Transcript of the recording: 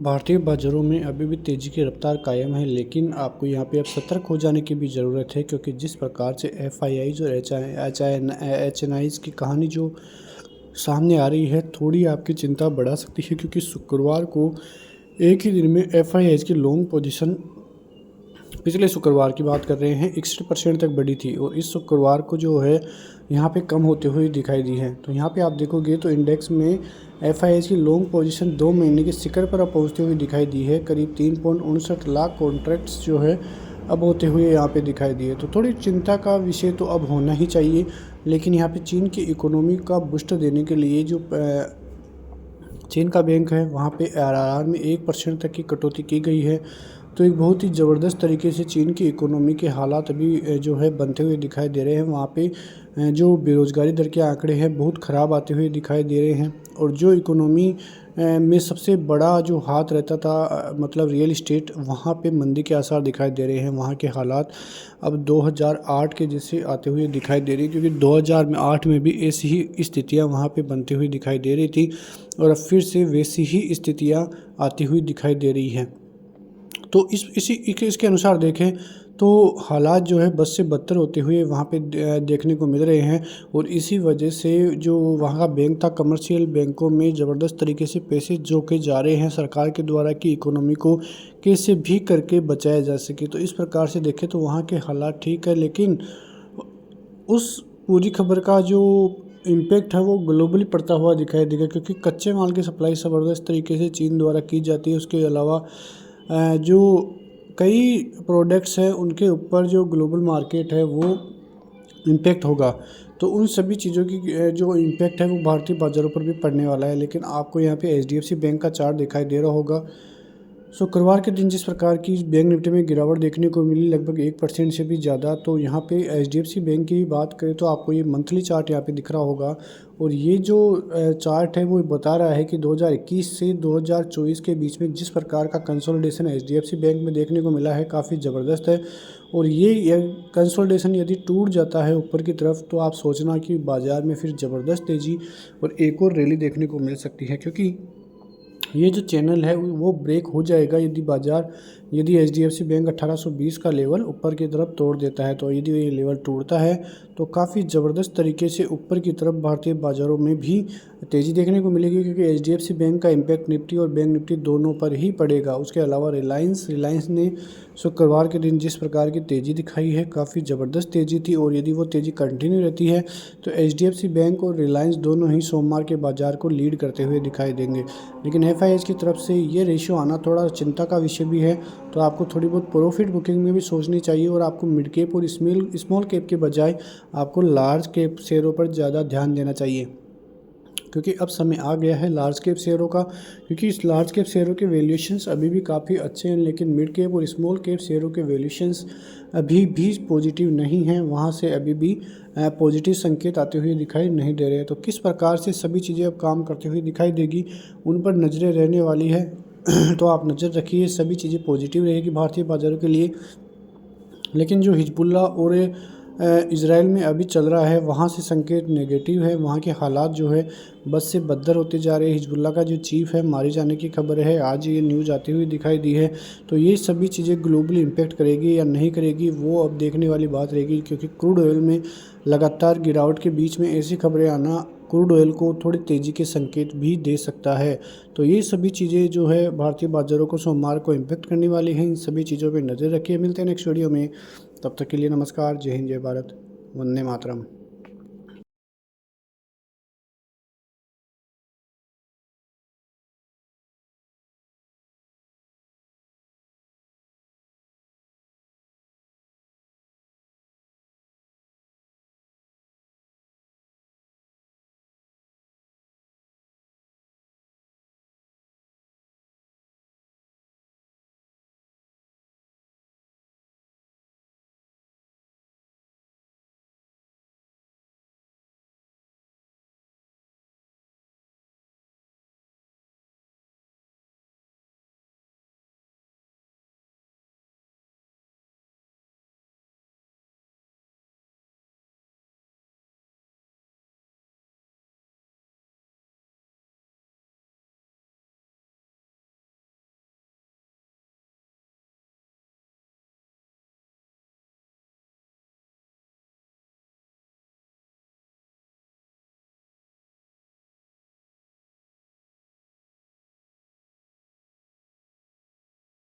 भारतीय बाजारों में अभी भी तेज़ी की रफ्तार कायम है, लेकिन आपको यहाँ पे अब सतर्क हो जाने की भी ज़रूरत है, क्योंकि जिस प्रकार से एफआईआईज़ और एचएनआईज़ की कहानी जो सामने आ रही है, थोड़ी आपकी चिंता बढ़ा सकती है। क्योंकि शुक्रवार को एक ही दिन में एफआईआईज़ की लॉन्ग पोजीशन पिछले शुक्रवार की बात कर रहे हैं 61% तक बढ़ी थी, और इस शुक्रवार को जो है यहाँ पे कम होते हुए दिखाई दी है। तो यहाँ पे आप देखोगे तो इंडेक्स में एफआईआईज़ की लॉन्ग पोजीशन 2 महीने के शिखर पर अब पहुँचते हुए दिखाई दी है। करीब 3.59 लाख कॉन्ट्रैक्ट्स जो है अब होते हुए यहाँ पे दिखाई दिए। तो थोड़ी चिंता का विषय तो अब होना ही चाहिए, लेकिन यहाँ पे चीन की इकोनॉमी का बूस्ट देने के लिए जो चीन का बैंक है वहाँ पे आरआरआर में 1% तक की कटौती की गई है। तो एक बहुत ही ज़बरदस्त तरीके से चीन की इकोनॉमी के हालात अभी जो है बनते हुए दिखाई दे रहे हैं। वहाँ पे जो बेरोज़गारी दर के आंकड़े हैं बहुत ख़राब आते हुए दिखाई दे रहे हैं, और जो इकोनॉमी में सबसे बड़ा जो हाथ रहता था मतलब रियल इस्टेट, वहाँ पे मंदी के आसार दिखाई दे रहे हैं। वहाँ के हालात अब 2008 के जैसे आते हुए दिखाई दे रही है, क्योंकि 2008 में भी ऐसी ही स्थितियाँ वहाँ पे बनती हुई दिखाई दे रही थी, और अब फिर से वैसी ही स्थितियाँ आती हुई दिखाई दे रही हैं। तो इसके अनुसार देखें तो हालात जो है बद से बदतर होते हुए वहाँ पे देखने को मिल रहे हैं, और इसी वजह से जो वहाँ का बैंक था, कमर्शियल बैंकों में ज़बरदस्त तरीके से पैसे जो के जा रहे हैं सरकार के द्वारा कि इकोनॉमी को कैसे भी करके बचाया जा सके। तो इस प्रकार से देखें तो वहाँ के हालात ठीक है, लेकिन उस पूरी खबर का जो इम्पैक्ट है वो ग्लोबली पड़ता हुआ दिखाई देगा, क्योंकि कच्चे माल की सप्लाई ज़बरदस्त तरीके से चीन द्वारा की जाती है। उसके अलावा जो कई प्रोडक्ट्स हैं उनके ऊपर जो ग्लोबल मार्केट है वो इम्पैक्ट होगा। तो उन सभी चीज़ों की जो इम्पैक्ट है वो भारतीय बाज़ारों पर भी पड़ने वाला है। लेकिन आपको यहाँ पे एचडीएफसी बैंक का चार्ट दिखाई दे रहा होगा। शुक्रवार के दिन जिस प्रकार की बैंक निफ्टी में गिरावट देखने को मिली लगभग 1% से भी ज़्यादा, तो यहाँ पे एचडीएफसी बैंक की बात करें तो आपको ये मंथली चार्ट यहाँ पे दिख रहा होगा, और ये जो चार्ट है वो बता रहा है कि 2021 से 2024 के बीच में जिस प्रकार का कंसोलिडेशन एचडीएफसी बैंक में देखने को मिला है काफ़ी ज़बरदस्त है। और ये कंसोलिडेशन यदि टूट जाता है ऊपर की तरफ, तो आप सोचना कि बाज़ार में फिर ज़बरदस्त तेज़ी और एक और रैली देखने को मिल सकती है, क्योंकि ये जो चैनल है वो ब्रेक हो जाएगा यदि एचडीएफसी बैंक 1820 का लेवल ऊपर की तरफ तोड़ देता है। तो यदि ये लेवल टूटता है तो काफ़ी ज़बरदस्त तरीके से ऊपर की तरफ भारतीय बाज़ारों में भी तेज़ी देखने को मिलेगी, क्योंकि एचडीएफसी बैंक का इम्पैक्ट निफ्टी और बैंक निफ्टी दोनों पर ही पड़ेगा। उसके अलावा रिलायंस ने शुक्रवार के दिन जिस प्रकार की तेज़ी दिखाई है काफ़ी ज़बरदस्त तेज़ी थी, और यदि वो तेज़ी कंटिन्यू रहती है तो एचडीएफसी बैंक और रिलायंस दोनों ही सोमवार के बाज़ार को लीड करते हुए दिखाई देंगे। लेकिन एफआईआईज़ की तरफ से ये रेशियो आना थोड़ा चिंता का विषय भी है, तो आपको थोड़ी बहुत प्रॉफिट बुकिंग में भी सोचनी चाहिए, और आपको मिड कैप और स्मॉल कैप के बजाय आपको लार्ज कैप शेयरों पर ज़्यादा ध्यान देना चाहिए, क्योंकि अब समय आ गया है लार्ज कैप शेयरों का। क्योंकि इस लार्ज कैप शेयरों के वैल्यूएशंस अभी भी काफ़ी अच्छे हैं, लेकिन मिड कैप और स्मॉल कैप शेयरों के वैल्यूएशंस अभी भी पॉजिटिव नहीं हैं। वहाँ से अभी भी पॉजिटिव संकेत आते हुए दिखाई नहीं दे रहे हैं। तो किस प्रकार से सभी चीज़ें अब काम करती हुई दिखाई देगी, उन पर नज़रें रहने वाली है। तो आप नज़र रखिए, सभी चीज़ें पॉजिटिव रहेगी भारतीय बाज़ारों के लिए। लेकिन जो हिजबुल्ला और इज़राइल में अभी चल रहा है वहाँ से संकेत नेगेटिव है। वहाँ के हालात जो है बद से बदतर होते जा रहे हैं। हिजबुल्ला का जो चीफ है मारे जाने की खबर है, आज ये न्यूज़ आती हुई दिखाई दी है। तो ये सभी चीज़ें ग्लोबली इम्पैक्ट करेगी या नहीं करेगी वो अब देखने वाली बात रहेगी, क्योंकि क्रूड ऑयल में लगातार गिरावट के बीच में ऐसी खबरें आना क्रूड ऑयल को थोड़ी तेज़ी के संकेत भी दे सकता है। तो ये सभी चीज़ें जो है भारतीय बाज़ारों को सोमवार को इम्पैक्ट करने वाली हैं। इन सभी चीज़ों पर नज़र रखिए। मिलते हैं नेक्स्ट वीडियो में, तब तक के लिए नमस्कार। जय हिंद, जय भारत, वंदे मातरम।